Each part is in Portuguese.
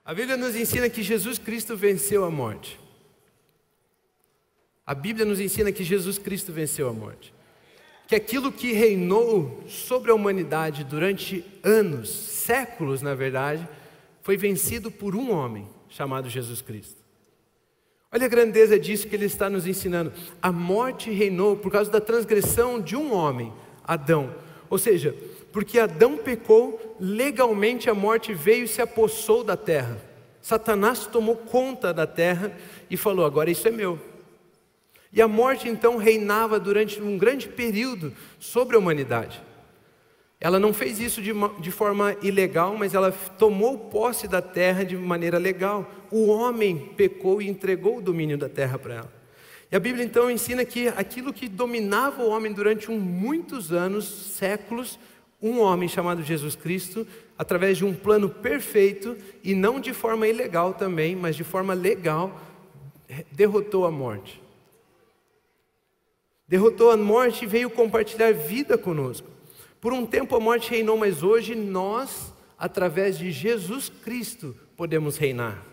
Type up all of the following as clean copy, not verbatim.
A Bíblia nos ensina que Jesus Cristo venceu a morte. A Bíblia nos ensina que Jesus Cristo venceu a morte. Que aquilo que reinou sobre a humanidade durante anos, séculos na verdade, foi vencido por um homem chamado Jesus Cristo. Olha a grandeza disso que ele está nos ensinando. A morte reinou por causa da transgressão de um homem, Adão. Ou seja, porque Adão pecou, legalmente a morte veio e se apossou da terra. Satanás tomou conta da terra e falou: agora isso é meu. E a morte então reinava durante um grande período sobre a humanidade. Ela não fez isso de forma ilegal, mas ela tomou posse da terra de maneira legal. O homem pecou e entregou o domínio da terra para ela. E a Bíblia então ensina que aquilo que dominava o homem durante muitos anos, séculos, um homem chamado Jesus Cristo, através de um plano perfeito, e não de forma ilegal também, mas de forma legal, derrotou a morte. Derrotou a morte e veio compartilhar vida conosco. Por um tempo a morte reinou, mas hoje nós, através de Jesus Cristo, podemos reinar.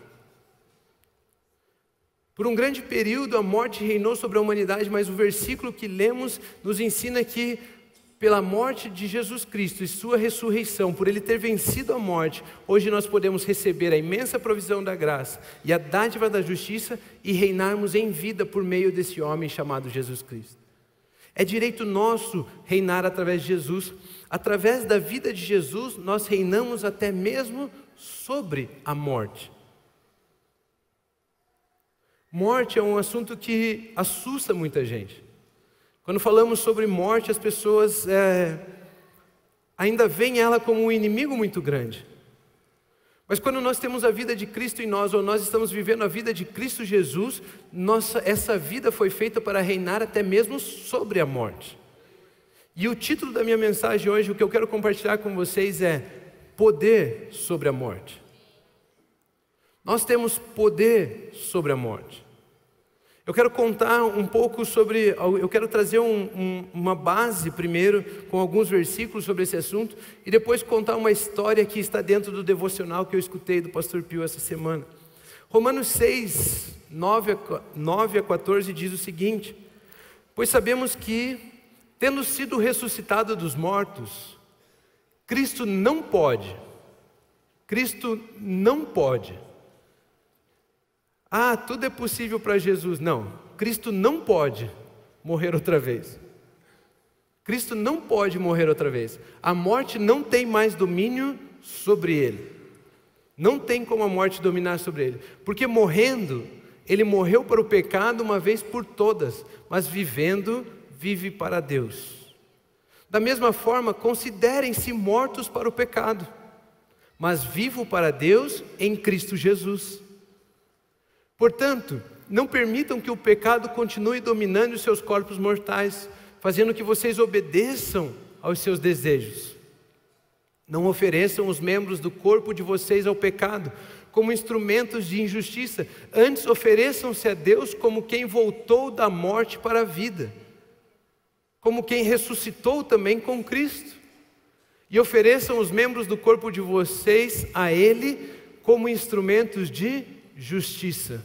Por um grande período a morte reinou sobre a humanidade, mas o versículo que lemos nos ensina que pela morte de Jesus Cristo e sua ressurreição, por ele ter vencido a morte, hoje nós podemos receber a imensa provisão da graça e a dádiva da justiça e reinarmos em vida por meio desse homem chamado Jesus Cristo. É direito nosso reinar através de Jesus. Através da vida de Jesus, nós reinamos até mesmo sobre a morte. Morte é um assunto que assusta muita gente. Quando falamos sobre morte, as pessoas ainda veem ela como um inimigo muito grande. Mas quando nós temos a vida de Cristo em nós, ou nós estamos vivendo a vida de Cristo Jesus, essa vida foi feita para reinar até mesmo sobre a morte. E o título da minha mensagem hoje, o que eu quero compartilhar com vocês é poder sobre a morte. Nós temos poder sobre a morte. Eu quero contar um pouco sobre, eu quero trazer uma base primeiro, com alguns versículos sobre esse assunto, e depois contar uma história que está dentro do devocional que eu escutei do pastor Pio essa semana. Romanos 6, 9 a 14 diz o seguinte: pois sabemos que, tendo sido ressuscitado dos mortos, Cristo não pode. Ah, tudo é possível para Jesus. Não, Cristo não pode morrer outra vez. Cristo não pode morrer outra vez. A morte não tem mais domínio sobre ele. Não tem como a morte dominar sobre ele. Porque morrendo, ele morreu para o pecado uma vez por todas, mas vivendo, vive para Deus. Da mesma forma, considerem-se mortos para o pecado, mas vivo para Deus em Cristo Jesus. Portanto, não permitam que o pecado continue dominando os seus corpos mortais, fazendo que vocês obedeçam aos seus desejos. Não ofereçam os membros do corpo de vocês ao pecado como instrumentos de injustiça. Antes, ofereçam-se a Deus como quem voltou da morte para a vida, como quem ressuscitou também com Cristo. E ofereçam os membros do corpo de vocês a Ele como instrumentos de justiça.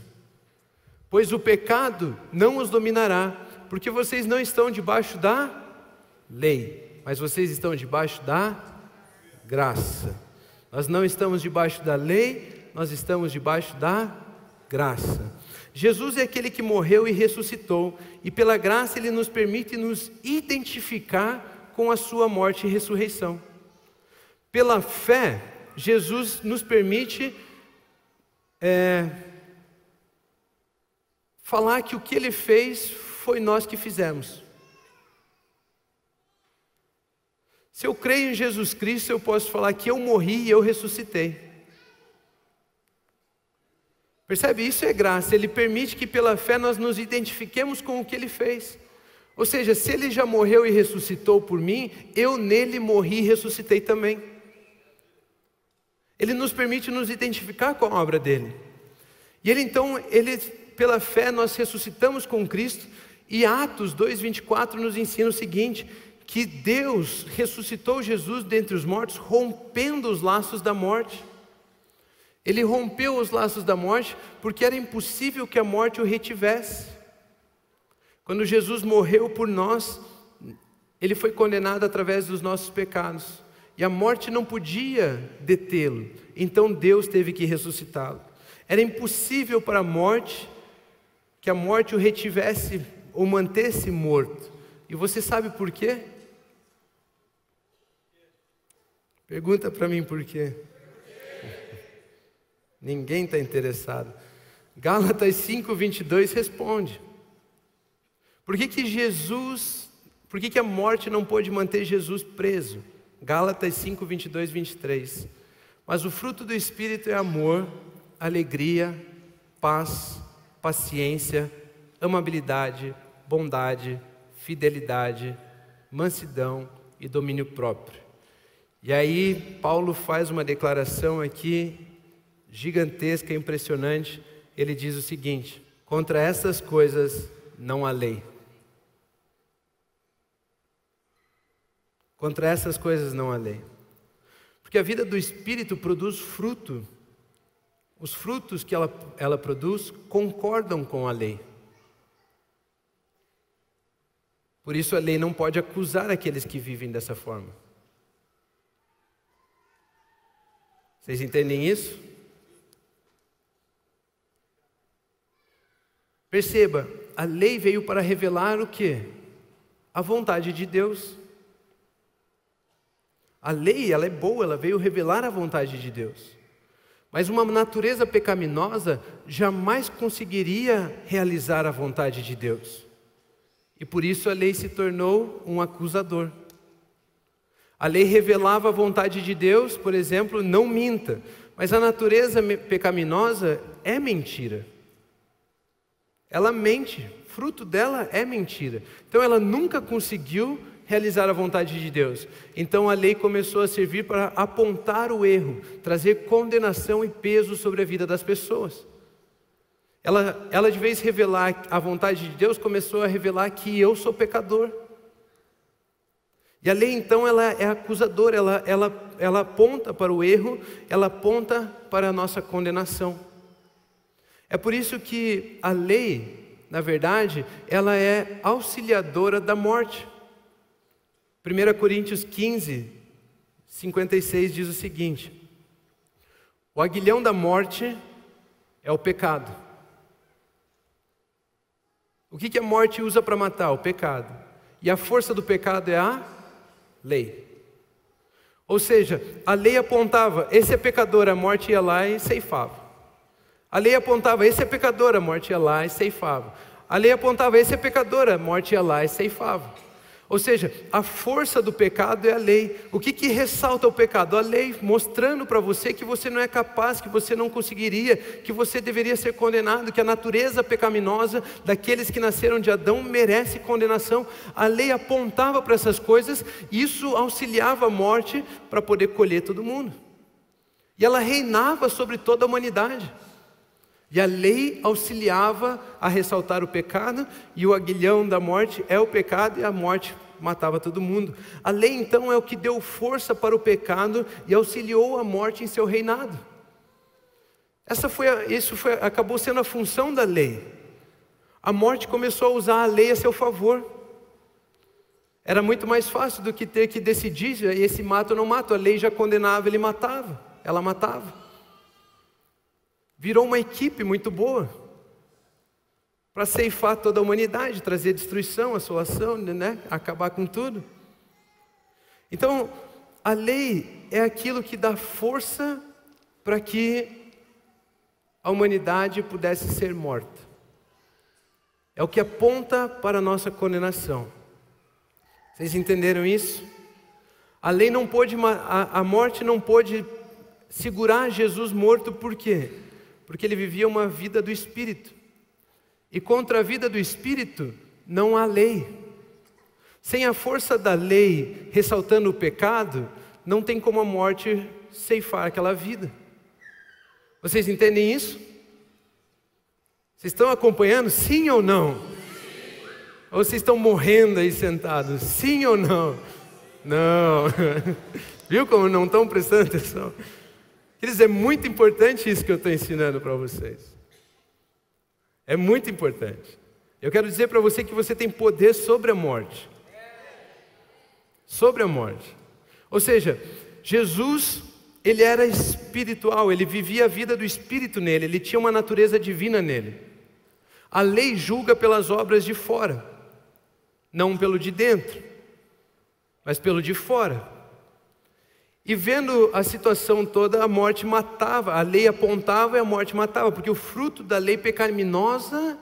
Pois o pecado não os dominará, porque vocês não estão debaixo da lei, mas vocês estão debaixo da graça. Nós não estamos debaixo da lei, nós estamos debaixo da graça. Jesus é aquele que morreu e ressuscitou, e pela graça Ele nos permite nos identificar com a sua morte e ressurreição. Pela fé, Jesus nos permite falar que o que Ele fez foi nós que fizemos. Se eu creio em Jesus Cristo, eu posso falar que eu morri e eu ressuscitei. Percebe? Isso é graça. Ele permite que pela fé nós nos identifiquemos com o que Ele fez. Ou seja, se Ele já morreu e ressuscitou por mim, eu nele morri e ressuscitei também. Ele nos permite nos identificar com a obra dele. E pela fé nós ressuscitamos com Cristo, e Atos 2:24 nos ensina o seguinte, que Deus ressuscitou Jesus dentre os mortos, rompendo os laços da morte. Ele rompeu os laços da morte porque era impossível que a morte o retivesse. Quando Jesus morreu por nós, Ele foi condenado através dos nossos pecados. E a morte não podia detê-lo. Então Deus teve que ressuscitá-lo. Era impossível para a morte que a morte o retivesse ou mantesse morto. E você sabe por quê? Pergunta para mim por quê. Ninguém está interessado. Gálatas 5:22 responde. Por que a morte não pôde manter Jesus preso? Gálatas 5:22, 23. Mas o fruto do Espírito é amor, alegria, paz, paciência, amabilidade, bondade, fidelidade, mansidão e domínio próprio. E aí Paulo faz uma declaração aqui gigantesca, impressionante. Ele diz o seguinte: contra essas coisas não há lei. Contra essas coisas não há lei. Porque a vida do Espírito produz fruto. Os frutos que ela produz concordam com a lei. Por isso a lei não pode acusar aqueles que vivem dessa forma. Vocês entendem isso? Perceba, a lei veio para revelar o quê? A vontade de Deus. A lei, ela é boa, ela veio revelar a vontade de Deus. Mas uma natureza pecaminosa jamais conseguiria realizar a vontade de Deus. E por isso a lei se tornou um acusador. A lei revelava a vontade de Deus, por exemplo, não minta. Mas a natureza pecaminosa é mentira. Ela mente, fruto dela é mentira. Então ela nunca conseguiu realizar a vontade de Deus. Então a lei começou a servir para apontar o erro, trazer condenação e peso sobre a vida das pessoas. Ela de vez revelar a vontade de Deus, começou a revelar que eu sou pecador. E a lei então ela é acusadora, ela aponta para o erro, ela aponta para a nossa condenação. É por isso que a lei, na verdade, ela é auxiliadora da morte. 1 Coríntios 15, 56 diz o seguinte: o aguilhão da morte é o pecado. O que a morte usa para matar? O pecado. E a força do pecado é a lei. Ou seja, a lei apontava, esse é pecador, a morte ia lá e ceifava. A lei apontava, esse é pecador, a morte ia lá e ceifava. A lei apontava, esse é pecador, a morte ia lá e ceifava. Ou seja, a força do pecado é a lei. O que ressalta o pecado? A lei, mostrando para você que você não é capaz, que você não conseguiria, que você deveria ser condenado, que a natureza pecaminosa daqueles que nasceram de Adão merece condenação. A lei apontava para essas coisas, e isso auxiliava a morte para poder colher todo mundo. E ela reinava sobre toda a humanidade. E a lei auxiliava a ressaltar o pecado, e o aguilhão da morte é o pecado, e a morte matava todo mundo. A lei então é o que deu força para o pecado e auxiliou a morte em seu reinado. Acabou sendo a função da lei. A morte começou a usar a lei a seu favor. Era muito mais fácil do que ter que decidir, esse mato ou não mato. A lei já condenava, ela matava. Virou uma equipe muito boa para ceifar toda a humanidade, trazer destruição, assolação, acabar com tudo. Então, a lei é aquilo que dá força para que a humanidade pudesse ser morta. É o que aponta para a nossa condenação. Vocês entenderam isso? A lei não pôde, a morte não pôde segurar Jesus morto, por quê? Porque ele vivia uma vida do Espírito. E contra a vida do Espírito não há lei. Sem a força da lei ressaltando o pecado, não tem como a morte ceifar aquela vida. Vocês entendem isso? Vocês estão acompanhando? Sim ou não? Ou vocês estão morrendo aí sentados? Sim ou não? Não. Viu como não estão prestando atenção? Queridos, é muito importante isso que eu estou ensinando para vocês. É muito importante. Eu quero dizer para você que você tem poder sobre a morte. Sobre a morte. Ou seja, Jesus, ele era espiritual, ele vivia a vida do Espírito nele, ele tinha uma natureza divina nele. A lei julga pelas obras de fora, não pelo de dentro, mas pelo de fora. E vendo a situação toda, a morte matava, a lei apontava e a morte matava, porque o fruto da lei pecaminosa,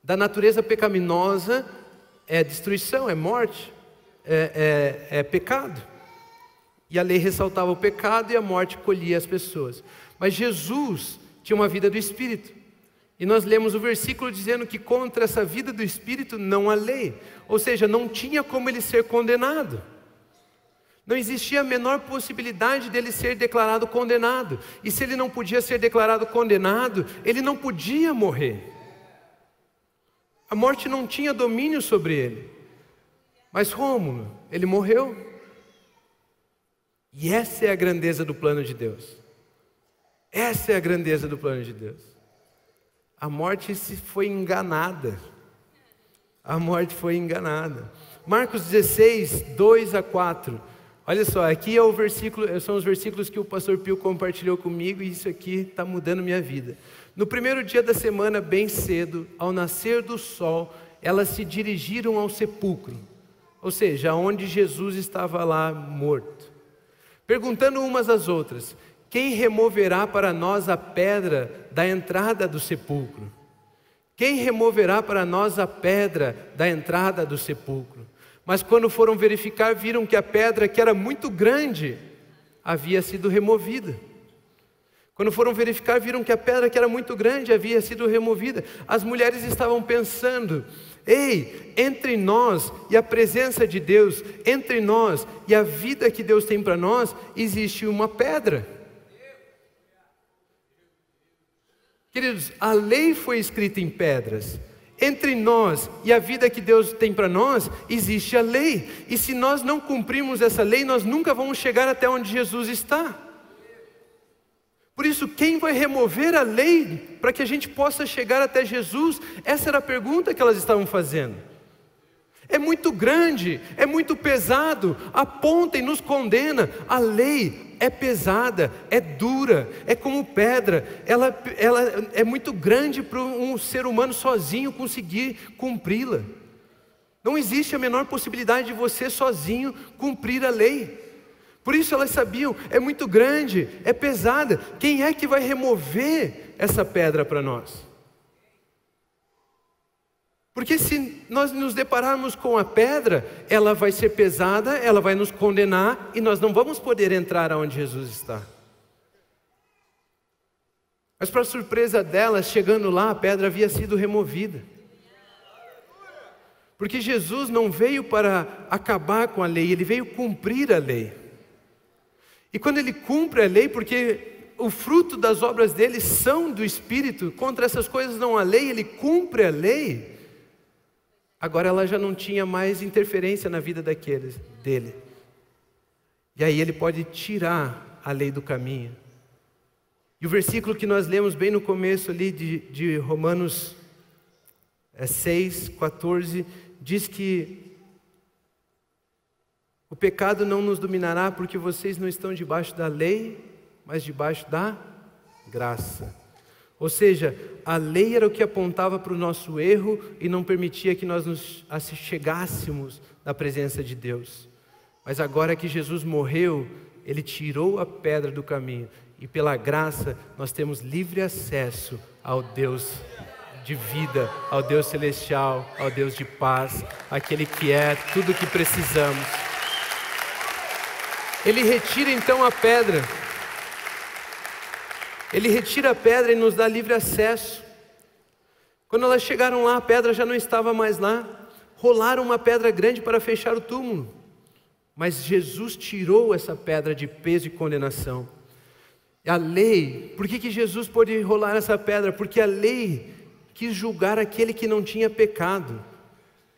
da natureza pecaminosa, é destruição, é morte, é pecado. E a lei ressaltava o pecado e a morte colhia as pessoas. Mas Jesus tinha uma vida do Espírito. E nós lemos o versículo dizendo que contra essa vida do Espírito não há lei. Ou seja, não tinha como ele ser condenado. Não existia a menor possibilidade dele ser declarado condenado. E se ele não podia ser declarado condenado, ele não podia morrer. A morte não tinha domínio sobre ele. Mas Rômulo, ele morreu. E essa é a grandeza do plano de Deus. Essa é a grandeza do plano de Deus. A morte foi enganada. A morte foi enganada. Marcos 16, 2-4. Olha só, aqui é o versículo, são os versículos que o pastor Pio compartilhou comigo, e isso aqui está mudando minha vida. No primeiro dia da semana, bem cedo, ao nascer do sol, elas se dirigiram ao sepulcro, ou seja, onde Jesus estava lá morto, perguntando umas às outras: quem removerá para nós a pedra da entrada do sepulcro? Quem removerá para nós a pedra da entrada do sepulcro? Mas quando foram verificar, viram que a pedra, que era muito grande, havia sido removida. Quando foram verificar, viram que a pedra, que era muito grande, havia sido removida. As mulheres estavam pensando: ei, entre nós e a presença de Deus, entre nós e a vida que Deus tem para nós, existe uma pedra. Queridos, a lei foi escrita em pedras. Entre nós e a vida que Deus tem para nós, existe a lei. E se nós não cumprirmos essa lei, nós nunca vamos chegar até onde Jesus está. Por isso, quem vai remover a lei para que a gente possa chegar até Jesus? Essa era a pergunta que elas estavam fazendo. É muito grande, é muito pesado, aponta e nos condena. A lei é pesada, é dura, é como pedra, ela é muito grande para um ser humano sozinho conseguir cumpri-la. Não existe a menor possibilidade de você sozinho cumprir a lei. Por isso elas sabiam: é muito grande, é pesada, quem é que vai remover essa pedra para nós? Porque se nós nos depararmos com a pedra, ela vai ser pesada, ela vai nos condenar, e nós não vamos poder entrar aonde Jesus está. Mas para surpresa delas, chegando lá, a pedra havia sido removida. Porque Jesus não veio para acabar com a lei, ele veio cumprir a lei. E quando ele cumpre a lei, porque o fruto das obras dele são do Espírito, contra essas coisas não há lei, ele cumpre a lei. Agora ela já não tinha mais interferência na vida dele. E aí ele pode tirar a lei do caminho. E o versículo que nós lemos bem no começo ali de Romanos 6:14, diz que o pecado não nos dominará, porque vocês não estão debaixo da lei, mas debaixo da graça. Ou seja, a lei era o que apontava para o nosso erro e não permitia que nós nos chegássemos na presença de Deus. Mas agora que Jesus morreu, ele tirou a pedra do caminho, e pela graça nós temos livre acesso ao Deus de vida, ao Deus celestial, ao Deus de paz, aquele que é tudo o que precisamos. Ele retira então a pedra. Ele retira a pedra e nos dá livre acesso. Quando elas chegaram lá, a pedra já não estava mais lá. Rolaram uma pedra grande para fechar o túmulo. Mas Jesus tirou essa pedra de peso e condenação. A lei, por que Jesus pôde rolar essa pedra? Porque a lei quis julgar aquele que não tinha pecado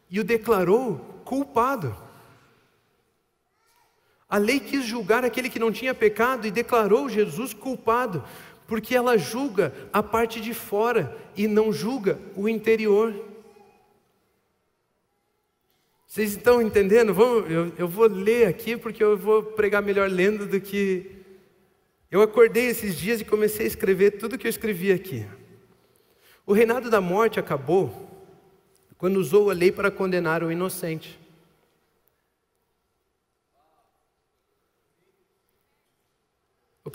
e o declarou culpado. A lei quis julgar aquele que não tinha pecado e declarou Jesus culpado, porque ela julga a parte de fora e não julga o interior. Vocês estão entendendo? Eu vou ler aqui porque eu vou pregar melhor lendo do que... Eu acordei esses dias e comecei a escrever tudo que eu escrevi aqui. O reinado da morte acabou quando usou a lei para condenar o inocente. O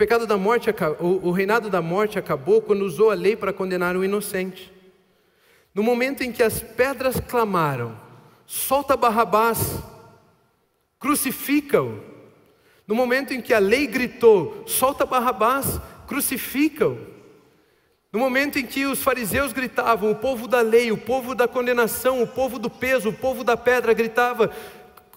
reinado da morte acabou quando usou a lei para condenar o inocente. No momento em que as pedras clamaram, solta Barrabás, crucifica-o. No momento em que a lei gritou, solta Barrabás, crucifica-o. No momento em que os fariseus gritavam, o povo da lei, o povo da condenação, o povo do peso, o povo da pedra gritava,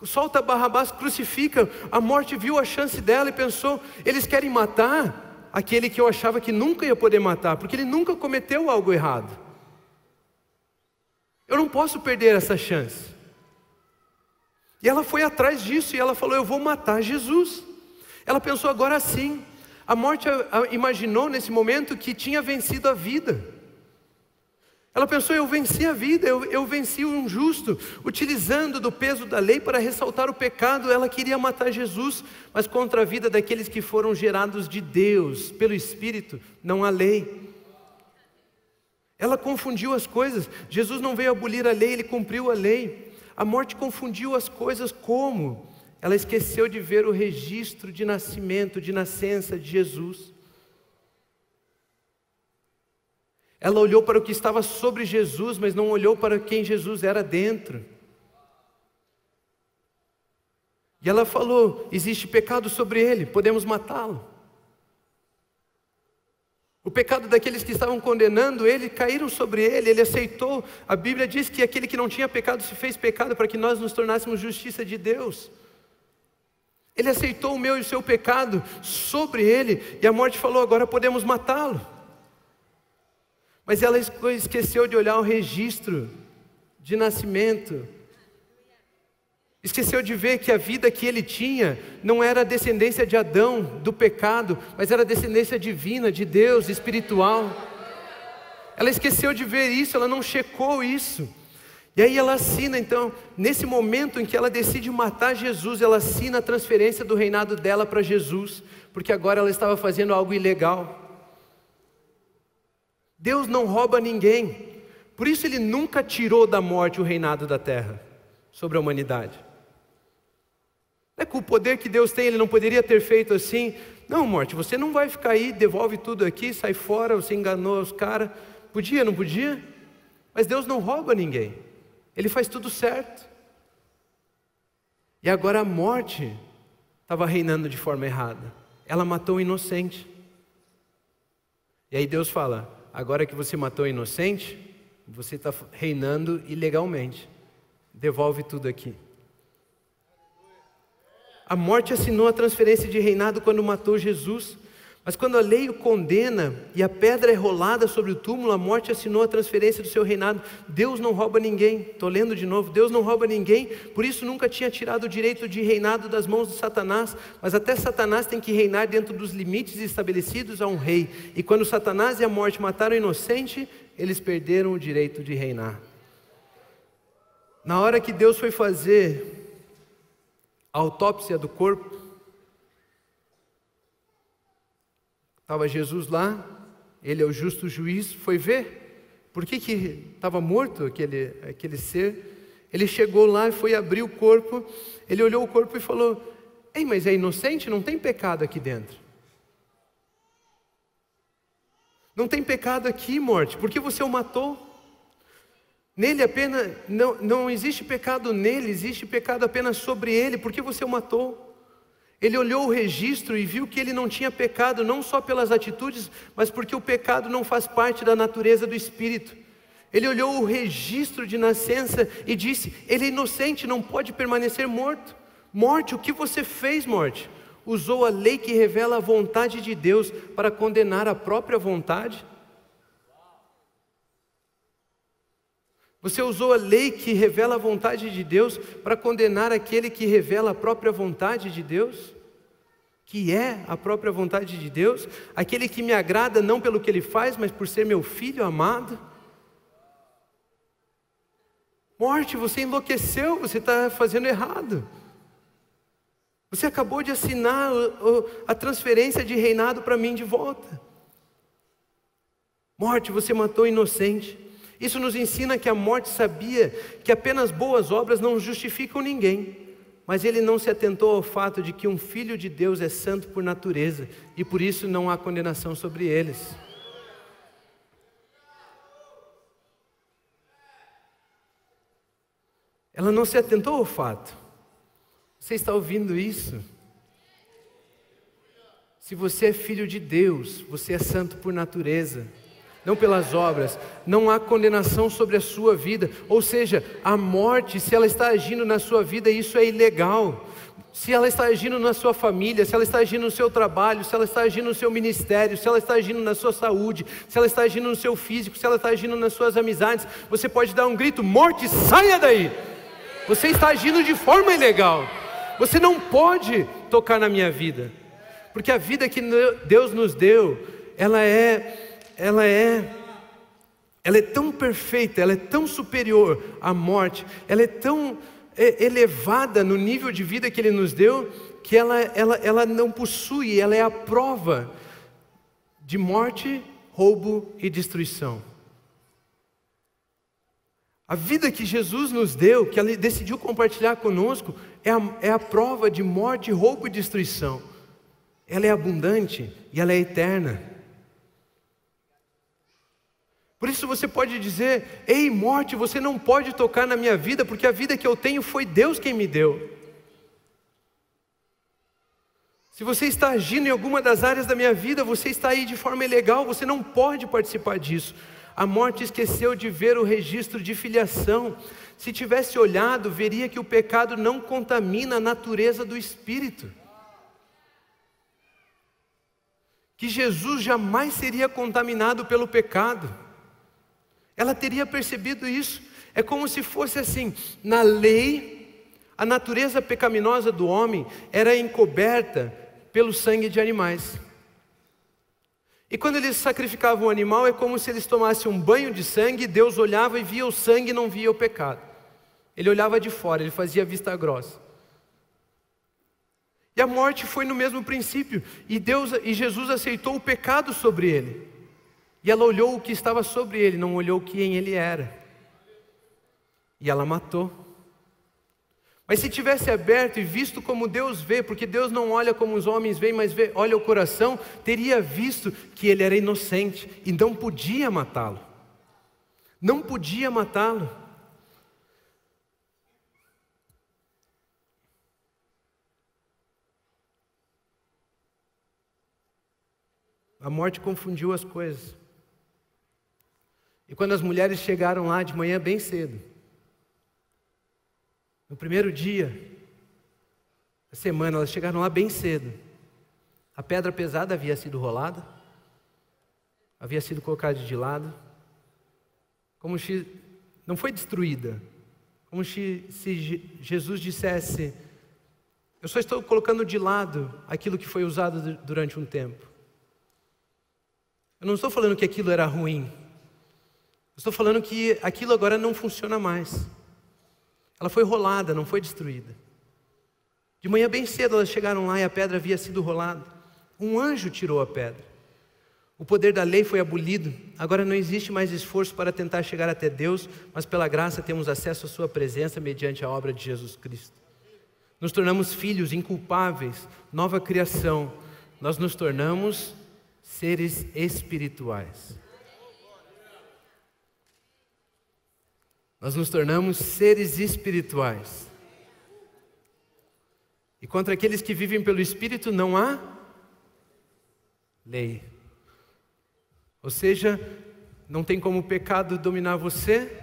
solta Barrabás, crucifica. A morte viu a chance dela e pensou, eles querem matar aquele que eu achava que nunca ia poder matar, porque ele nunca cometeu algo errado. Eu não posso perder essa chance. E ela foi atrás disso e ela falou, eu vou matar Jesus. Ela pensou, agora sim. A morte imaginou nesse momento que tinha vencido a vida. Ela pensou, eu venci a vida, eu venci o injusto, utilizando do peso da lei para ressaltar o pecado. Ela queria matar Jesus, mas contra a vida daqueles que foram gerados de Deus, pelo Espírito, não a lei. Ela confundiu as coisas. Jesus não veio abolir a lei, ele cumpriu a lei. A morte confundiu as coisas como? Ela esqueceu de ver o registro de nascimento, de nascença de Jesus. Ela olhou para o que estava sobre Jesus, mas não olhou para quem Jesus era dentro. E ela falou, existe pecado sobre ele, podemos matá-lo. O pecado daqueles que estavam condenando ele, caíram sobre ele, ele aceitou. A Bíblia diz que aquele que não tinha pecado se fez pecado para que nós nos tornássemos justiça de Deus. Ele aceitou o meu e o seu pecado sobre ele, e a morte falou, agora podemos matá-lo. Mas ela esqueceu de olhar o registro de nascimento. Esqueceu de ver que a vida que ele tinha não era a descendência de Adão, do pecado, mas era a descendência divina, de Deus, espiritual. Ela esqueceu de ver isso, ela não checou isso. E aí ela assina, então, nesse momento em que ela decide matar Jesus, ela assina a transferência do reinado dela para Jesus, porque agora ela estava fazendo algo ilegal. Deus não rouba ninguém, por isso ele nunca tirou da morte o reinado da terra, sobre a humanidade. Não é com o poder que Deus tem, ele não poderia ter feito assim, não morte, você não vai ficar aí, devolve tudo aqui, sai fora, você enganou os caras, podia, não podia? Mas Deus não rouba ninguém, ele faz tudo certo. E agora a morte estava reinando de forma errada, ela matou o inocente. E aí Deus fala, agora que você matou o inocente, você está reinando ilegalmente. Devolve tudo aqui. A morte assinou a transferência de reinado quando matou Jesus. Mas quando a lei o condena e a pedra é rolada sobre o túmulo, a morte assinou a transferência do seu reinado. Deus não rouba ninguém. Estou lendo de novo. Deus não rouba ninguém. Por isso nunca tinha tirado o direito de reinado das mãos de Satanás. Mas até Satanás tem que reinar dentro dos limites estabelecidos a um rei. E quando Satanás e a morte mataram o inocente, eles perderam o direito de reinar. Na hora que Deus foi fazer a autópsia do corpo, estava Jesus lá, ele é o justo juiz, foi ver por que estava morto aquele ser. Ele chegou lá e foi abrir o corpo, ele olhou o corpo e falou, ei, mas é inocente, não tem pecado aqui dentro. Não tem pecado aqui, morte, por que você o matou? Nele apenas, não existe pecado nele, existe pecado apenas sobre ele, por que você o matou? Ele olhou o registro e viu que ele não tinha pecado, não só pelas atitudes, mas porque o pecado não faz parte da natureza do Espírito. Ele olhou o registro de nascença e disse, ele é inocente, não pode permanecer morto. Morte, o que você fez, morte? Usou a lei que revela a vontade de Deus para condenar a própria vontade? Você usou a lei que revela a vontade de Deus para condenar aquele que revela a própria vontade de Deus, que é a própria vontade de Deus, aquele que me agrada não pelo que ele faz, mas por ser meu filho amado. Morte, você enlouqueceu, você está fazendo errado. Você acabou de assinar a transferência de reinado para mim de volta. Morte, você matou inocente. Isso nos ensina que a morte sabia que apenas boas obras não justificam ninguém, mas ele não se atentou ao fato de que um filho de Deus é santo por natureza, e por isso não há condenação sobre eles. Ela não se atentou ao fato. Você está ouvindo isso? Se você é filho de Deus, você é santo por natureza, não pelas obras. Não há condenação sobre a sua vida. Ou seja, a morte, se ela está agindo na sua vida, isso é ilegal. Se ela está agindo na sua família, se ela está agindo no seu trabalho, se ela está agindo no seu ministério, se ela está agindo na sua saúde, se ela está agindo no seu físico, se ela está agindo nas suas amizades, você pode dar um grito: morte, saia daí! Você está agindo de forma ilegal. Você não pode tocar na minha vida, porque a vida que Deus nos deu, ela é tão perfeita, ela é tão superior à morte, ela é tão elevada no nível de vida que Ele nos deu, que ela não possui, ela é a prova de morte, roubo e destruição. A vida que Jesus nos deu, que Ele decidiu compartilhar conosco, é a prova de morte, roubo e destruição. Ela é abundante e ela é eterna. Por isso você pode dizer: ei, morte, você não pode tocar na minha vida, porque a vida que eu tenho foi Deus quem me deu. Se você está agindo em alguma das áreas da minha vida, você está aí de forma ilegal, você não pode participar disso. A morte esqueceu de ver o registro de filiação. Se tivesse olhado, veria que o pecado não contamina a natureza do Espírito. Que Jesus jamais seria contaminado pelo pecado. Ela teria percebido isso. É como se fosse assim: na lei, a natureza pecaminosa do homem era encoberta pelo sangue de animais. E quando eles sacrificavam um animal, é como se eles tomassem um banho de sangue, Deus olhava e via o sangue e não via o pecado. Ele olhava de fora, ele fazia vista grossa. E a morte foi no mesmo princípio, e Jesus aceitou o pecado sobre ele. E ela olhou o que estava sobre ele, não olhou quem ele era. E ela matou. Mas se tivesse aberto e visto como Deus vê, porque Deus não olha como os homens veem, mas olha o coração, teria visto que ele era inocente e não podia matá-lo. Não podia matá-lo. A morte confundiu as coisas. E quando as mulheres chegaram lá de manhã bem cedo, no primeiro dia da semana, elas chegaram lá bem cedo. A pedra pesada havia sido rolada, havia sido colocada de lado, como se não foi destruída, como se Jesus dissesse: eu só estou colocando de lado aquilo que foi usado durante um tempo. Eu não estou falando que aquilo era ruim, eu estou falando que aquilo agora não funciona mais. Ela foi rolada, não foi destruída. De manhã bem cedo elas chegaram lá e a pedra havia sido rolada. Um anjo tirou a pedra. O poder da lei foi abolido. Agora não existe mais esforço para tentar chegar até Deus, mas pela graça temos acesso à sua presença mediante a obra de Jesus Cristo. Nos tornamos filhos inculpáveis, nova criação. Nós nos tornamos seres espirituais. Nós nos tornamos seres espirituais. E contra aqueles que vivem pelo Espírito não há lei. Ou seja, não tem como o pecado dominar você,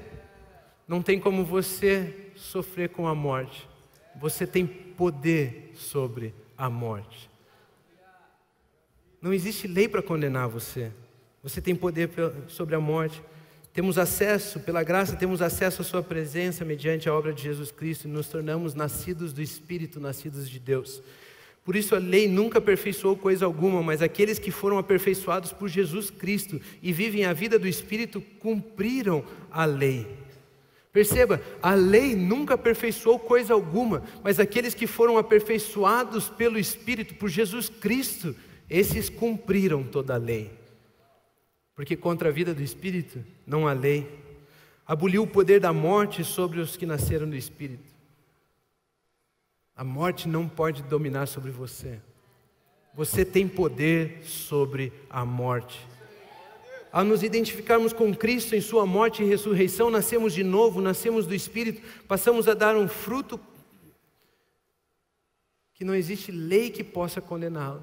não tem como você sofrer com a morte. Você tem poder sobre a morte. Não existe lei para condenar você. Você tem poder sobre a morte. Temos acesso, pela graça, temos acesso à sua presença mediante a obra de Jesus Cristo e nos tornamos nascidos do Espírito, nascidos de Deus. Por isso a lei nunca aperfeiçoou coisa alguma, mas aqueles que foram aperfeiçoados por Jesus Cristo e vivem a vida do Espírito cumpriram a lei. Perceba, a lei nunca aperfeiçoou coisa alguma, mas aqueles que foram aperfeiçoados pelo Espírito, por Jesus Cristo, esses cumpriram toda a lei. Porque contra a vida do Espírito não há lei. Aboliu o poder da morte sobre os que nasceram do Espírito. A morte não pode dominar sobre você. Você tem poder sobre a morte. Ao nos identificarmos com Cristo em sua morte e ressurreição, nascemos de novo, nascemos do Espírito, passamos a dar um fruto que não existe lei que possa condená-lo.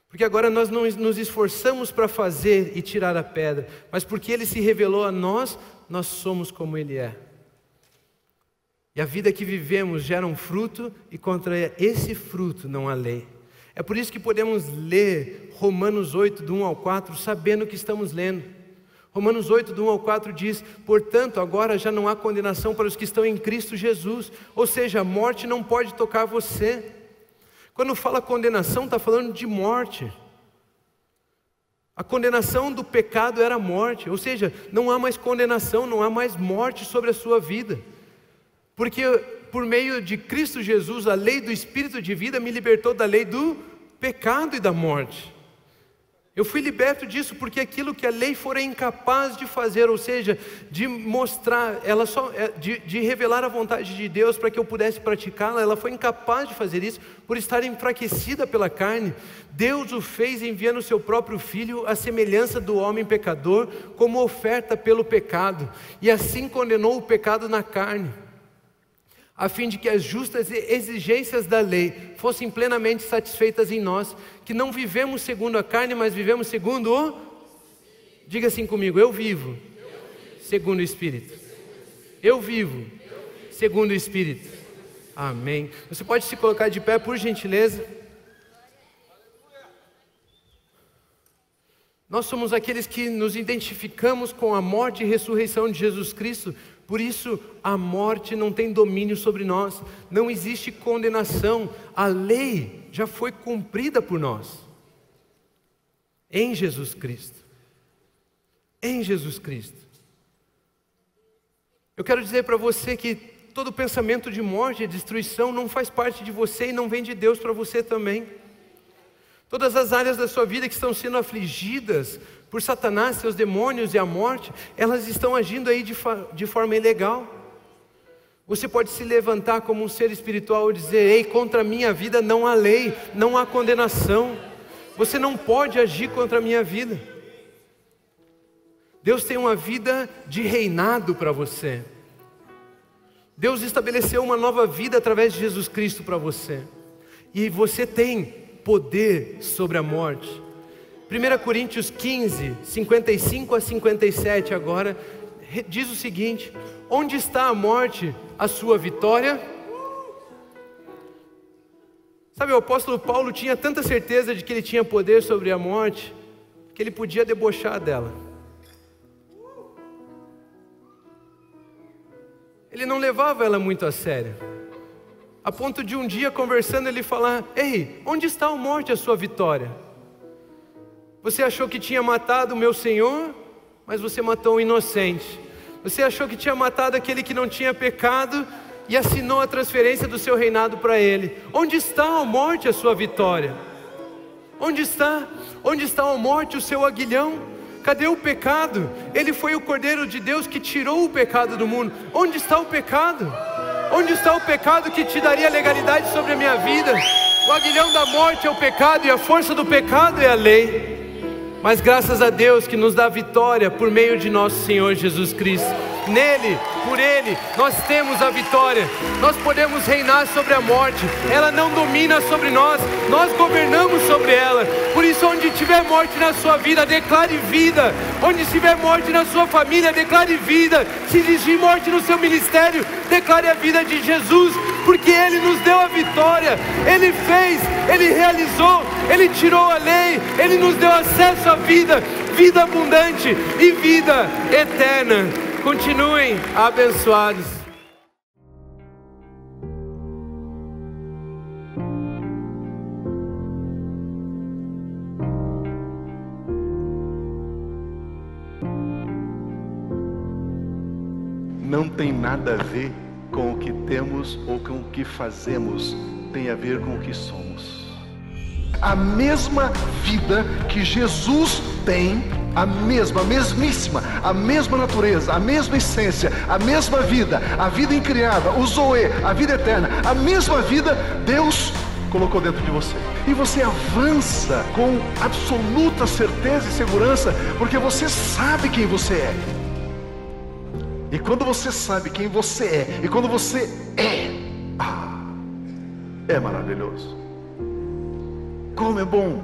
Porque agora nós não nos esforçamos para fazer e tirar a pedra, mas porque Ele se revelou a nós, nós somos como Ele é. E a vida que vivemos gera um fruto, e contra esse fruto não há lei. É por isso que podemos ler Romanos 8, do 1 ao 4, sabendo o que estamos lendo. Romanos 8, do 1 ao 4 diz: portanto, agora já não há condenação para os que estão em Cristo Jesus. Ou seja, a morte não pode tocar você. Quando fala condenação, está falando de morte. A condenação do pecado era a morte. Ou seja, não há mais condenação, não há mais morte sobre a sua vida. Porque por meio de Cristo Jesus, a lei do Espírito de vida me libertou da lei do pecado e da morte. Eu fui liberto disso porque aquilo que a lei fora incapaz de fazer, ou seja, de mostrar, de revelar a vontade de Deus para que eu pudesse praticá-la, ela foi incapaz de fazer isso por estar enfraquecida pela carne. Deus o fez enviando o seu próprio Filho à semelhança do homem pecador como oferta pelo pecado, e assim condenou o pecado na carne, a fim de que as justas exigências da lei fossem plenamente satisfeitas em nós, que não vivemos segundo a carne, mas vivemos segundo o... Diga assim comigo: eu vivo segundo o Espírito. Eu vivo segundo o Espírito. Amém. Você pode se colocar de pé, por gentileza? Nós somos aqueles que nos identificamos com a morte e ressurreição de Jesus Cristo. Por isso, a morte não tem domínio sobre nós, não existe condenação, a lei já foi cumprida por nós, em Jesus Cristo, em Jesus Cristo. Eu quero dizer para você que todo pensamento de morte e destruição não faz parte de você e não vem de Deus para você também. Todas as áreas da sua vida que estão sendo afligidas por Satanás, seus demônios e a morte, elas estão agindo aí de forma ilegal. Você pode se levantar como um ser espiritual e dizer: ei, contra a minha vida não há lei, não há condenação. Você não pode agir contra a minha vida. Deus tem uma vida de reinado para você. Deus estabeleceu uma nova vida através de Jesus Cristo para você. E você tem poder sobre a morte. 1 Coríntios 15, 55 a 57 agora, diz o seguinte: onde está a morte, a sua vitória? Sabe, o apóstolo Paulo tinha tanta certeza de que ele tinha poder sobre a morte, que ele podia debochar dela. Ele não levava ela muito a sério, a ponto de um dia conversando ele falar: ei, onde está a morte, a sua vitória? Você achou que tinha matado o meu Senhor, mas você matou um inocente. Você achou que tinha matado aquele que não tinha pecado e assinou a transferência do seu reinado para ele. Onde está a morte, a sua vitória? Onde está? Onde está a morte, o seu aguilhão? Cadê o pecado? Ele foi o Cordeiro de Deus que tirou o pecado do mundo. Onde está o pecado? Onde está o pecado que te daria legalidade sobre a minha vida? O aguilhão da morte é o pecado e a força do pecado é a lei. Mas graças a Deus que nos dá vitória por meio de nosso Senhor Jesus Cristo. Nele, por Ele, nós temos a vitória. Nós podemos reinar sobre a morte. Ela não domina sobre nós, nós governamos sobre ela. Por isso, onde tiver morte na sua vida, declare vida. Onde tiver morte na sua família, declare vida. Se exigir morte no seu ministério, declare a vida de Jesus. porque Ele nos deu a vitória, Ele fez, Ele realizou, Ele tirou a lei, Ele nos deu acesso à vida, vida abundante e vida eterna. Continuem abençoados. Não tem nada a ver com o que temos ou com o que fazemos, tem a ver com o que somos. A mesma vida que Jesus tem, a mesmíssima, a mesma natureza, a mesma essência, a mesma vida, a vida incriada, o Zoe, a vida eterna, a mesma vida, Deus colocou dentro de você. E você avança com absoluta certeza e segurança, porque você sabe quem você é. E quando você sabe quem você é, e quando você é maravilhoso. Como é bom